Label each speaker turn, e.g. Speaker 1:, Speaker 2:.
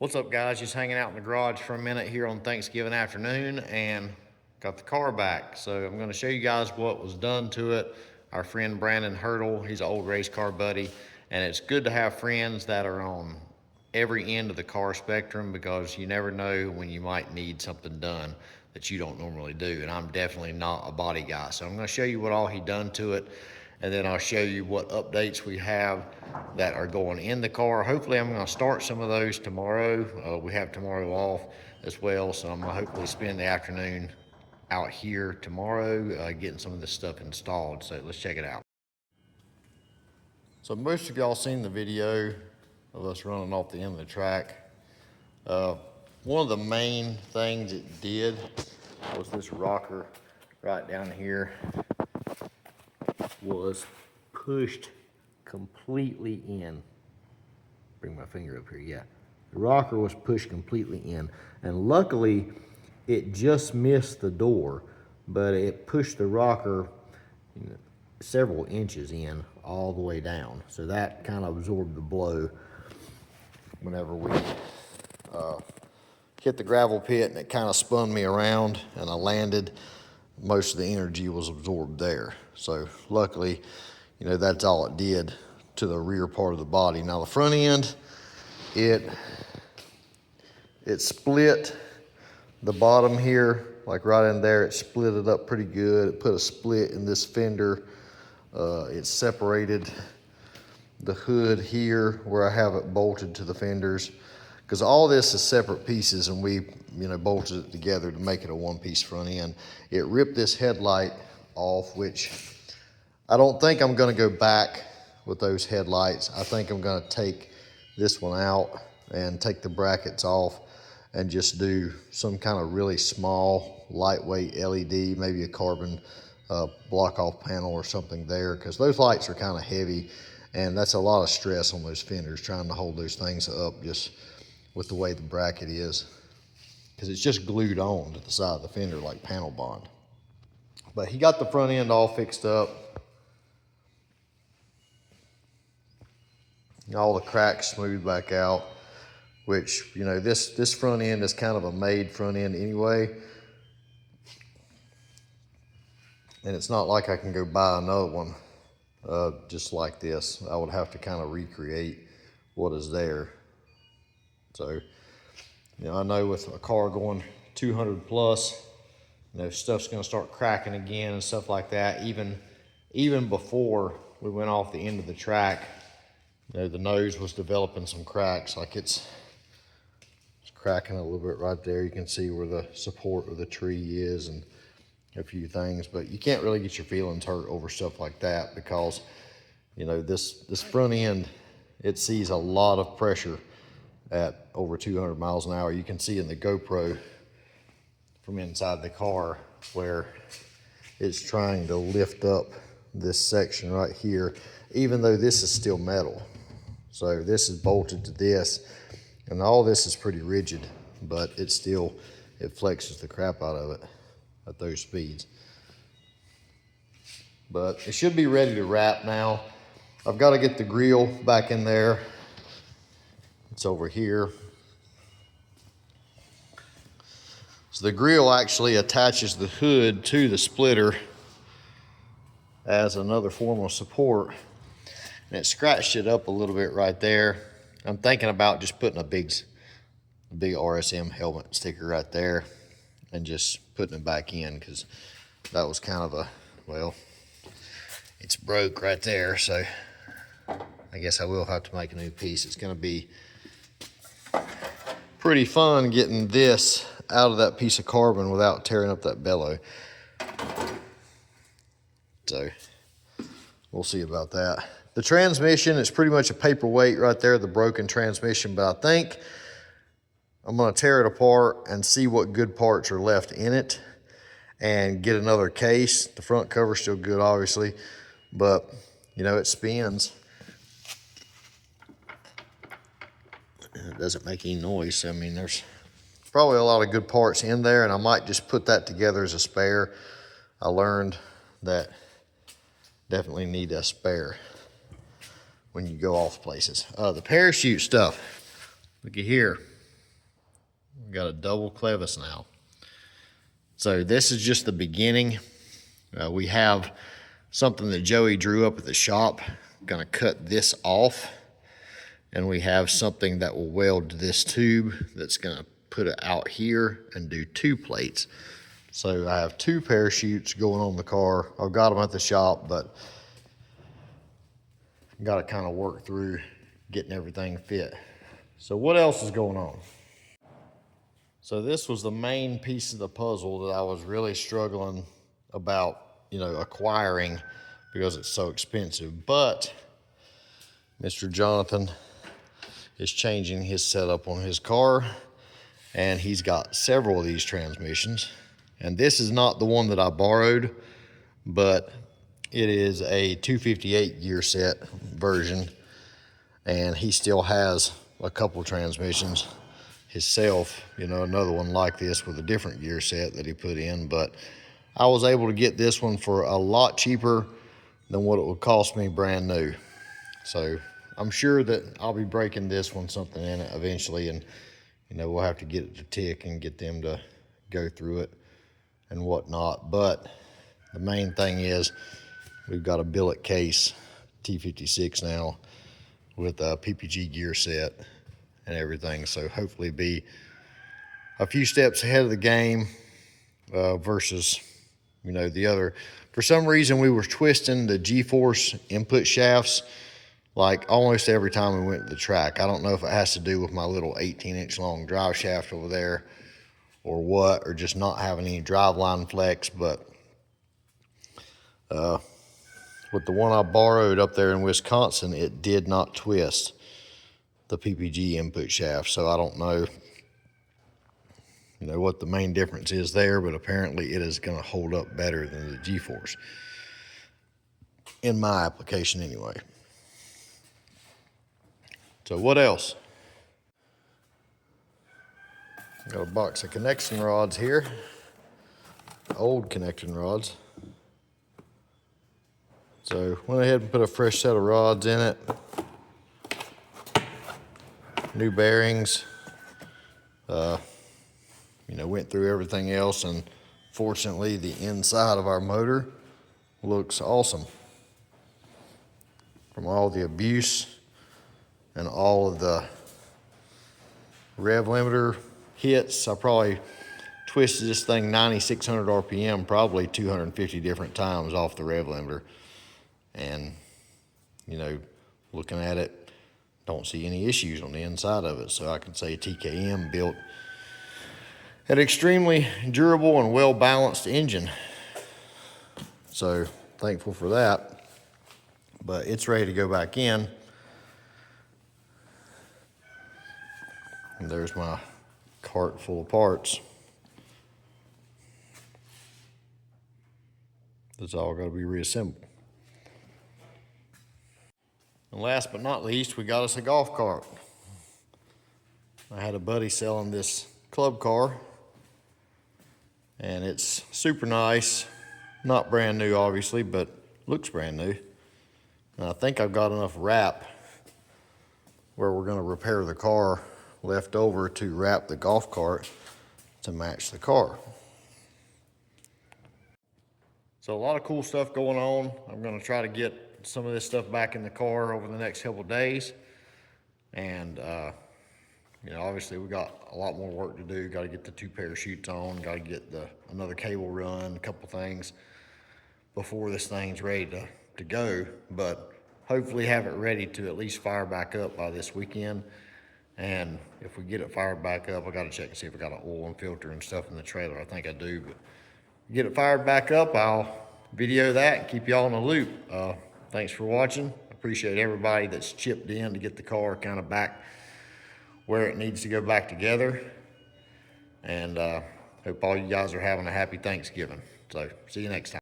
Speaker 1: What's up, guys? Just hanging out in the garage for a minute here on Thanksgiving afternoon and got the car back. So I'm going to show you guys what was done to it. Our friend Brandon Hurdle, he's an old race car buddy, and it's good to have friends that are on every end of the car spectrum because you never know when you might need something done that you don't normally do. And I'm definitely not a body guy. So I'm going to show you what all he done to it, and then I'll show you what updates we have that are going in the car. Hopefully I'm going to start some of those tomorrow. We have tomorrow off as well, so I'm going to hopefully spend the afternoon out here tomorrow getting some of this stuff installed. So let's check it out. So most of y'all seen the video of us running off the end of the track. One of the main things it did was this rocker right down here was pushed completely in. Bring my finger up here, yeah. The rocker was pushed completely in, and luckily it just missed the door, but it pushed the rocker several inches in all the way down. So that kind of absorbed the blow whenever we hit the gravel pit, and it kind of spun me around and I landed. Most of the energy was absorbed there. So luckily, that's all it did to the rear part of the body. Now the front end, it split the bottom here, like right in there, it split it up pretty good. It put a split in this fender. It separated the hood here where I have it bolted to the fenders, because all this is separate pieces, and we bolted it together to make it a one-piece front end. It ripped this headlight off, which I don't think I'm going to go back with those headlights. I think I'm going to take this one out and take the brackets off and just do some kind of really small, lightweight LED, maybe a carbon block-off panel or something there, because those lights are kind of heavy, and that's a lot of stress on those fenders trying to hold those things up just with the way the bracket is, because it's just glued on to the side of the fender like panel bond. But he got the front end all fixed up. All the cracks smoothed back out, which, this front end is kind of a made front end anyway. And it's not like I can go buy another one just like this. I would have to kind of recreate what is there. So, I know with a car going 200 plus, stuff's gonna start cracking again and stuff like that. Even before we went off the end of the track, the nose was developing some cracks, like it's cracking a little bit right there. You can see where the support of the tree is and a few things, but you can't really get your feelings hurt over stuff like that, because this front end, it sees a lot of pressure at over 200 miles an hour. You can see in the GoPro from inside the car where it's trying to lift up this section right here, even though this is still metal. So this is bolted to this, and all this is pretty rigid, but it flexes the crap out of it at those speeds. But it should be ready to wrap now. I've got to get the grill back in there. It's over here. So the grill actually attaches the hood to the splitter as another form of support. And it scratched it up a little bit right there. I'm thinking about just putting a big RSM helmet sticker right there and just putting it back in, because that was kind of it's broke right there. So I guess I will have to make a new piece. It's going to be pretty fun getting this out of that piece of carbon without tearing up that bellow. So we'll see about that. The transmission is pretty much a paperweight right there, the broken transmission, but I think I'm going to tear it apart and see what good parts are left in it and get another case. The front cover's still good, obviously, but it spins. It doesn't make any noise. I mean, there's probably a lot of good parts in there, and I might just put that together as a spare. I learned that definitely need a spare when you go off places. The parachute stuff, look at here. We got a double clevis now. So this is just the beginning. We have something that Joey drew up at the shop. Gonna cut this off, and we have something that will weld to this tube that's gonna put it out here and do 2 plates. So I have 2 parachutes going on the car. I've got them at the shop, but got to kind of work through getting everything fit. So what else is going on? So this was the main piece of the puzzle that I was really struggling about, acquiring because it's so expensive. But Mr. Jonathan is changing his setup on his car, and he's got several of these transmissions. And this is not the one that I borrowed, but it is a 258 gear set version, and he still has a couple transmissions himself, another one like this with a different gear set that he put in. But I was able to get this one for a lot cheaper than what it would cost me brand new. So I'm sure that I'll be breaking this one something in it eventually, and we'll have to get it to tick and get them to go through it and whatnot. But the main thing is we've got a billet case T56 now with a PPG gear set and everything. So hopefully be a few steps ahead of the game versus, the other. For some reason, we were twisting the G-force input shafts like almost every time we went to the track. I don't know if it has to do with my little 18-inch long drive shaft over there or what, or just not having any drive line flex. But with the one I borrowed up there in Wisconsin, it did not twist the PPG input shaft. So I don't know, what the main difference is there, but apparently it is going to hold up better than the G-force in my application anyway. So what else? Got a box of connection rods here, old connecting rods. So went ahead and put a fresh set of rods in it, new bearings, went through everything else, and fortunately the inside of our motor looks awesome. From all the abuse and all of the rev limiter hits, I probably twisted this thing 9,600 RPM probably 250 different times off the rev limiter. And, looking at it, don't see any issues on the inside of it. So I can say TKM built an extremely durable and well-balanced engine. So thankful for that. But it's ready to go back in. And there's my cart full of parts. It's all got to be reassembled. And last but not least, we got us a golf cart. I had a buddy selling this club car, and it's super nice. Not brand new, obviously, but looks brand new. And I think I've got enough wrap where we're going to repair the car left over to wrap the golf cart to match the car. So a lot of cool stuff going on. I'm going to try to get some of this stuff back in the car over the next couple of days. And, obviously we got a lot more work to do. Got to get the 2 parachutes on, got to get another cable run, a couple things before this thing's ready to go. But hopefully have it ready to at least fire back up by this weekend. And if we get it fired back up, I got to check and see if I got an oil and filter and stuff in the trailer. I think I do, but get it fired back up, I'll video that and keep y'all in the loop. Thanks for watching. Appreciate everybody that's chipped in to get the car kind of back where it needs to go back together. And hope all you guys are having a happy Thanksgiving. So see you next time.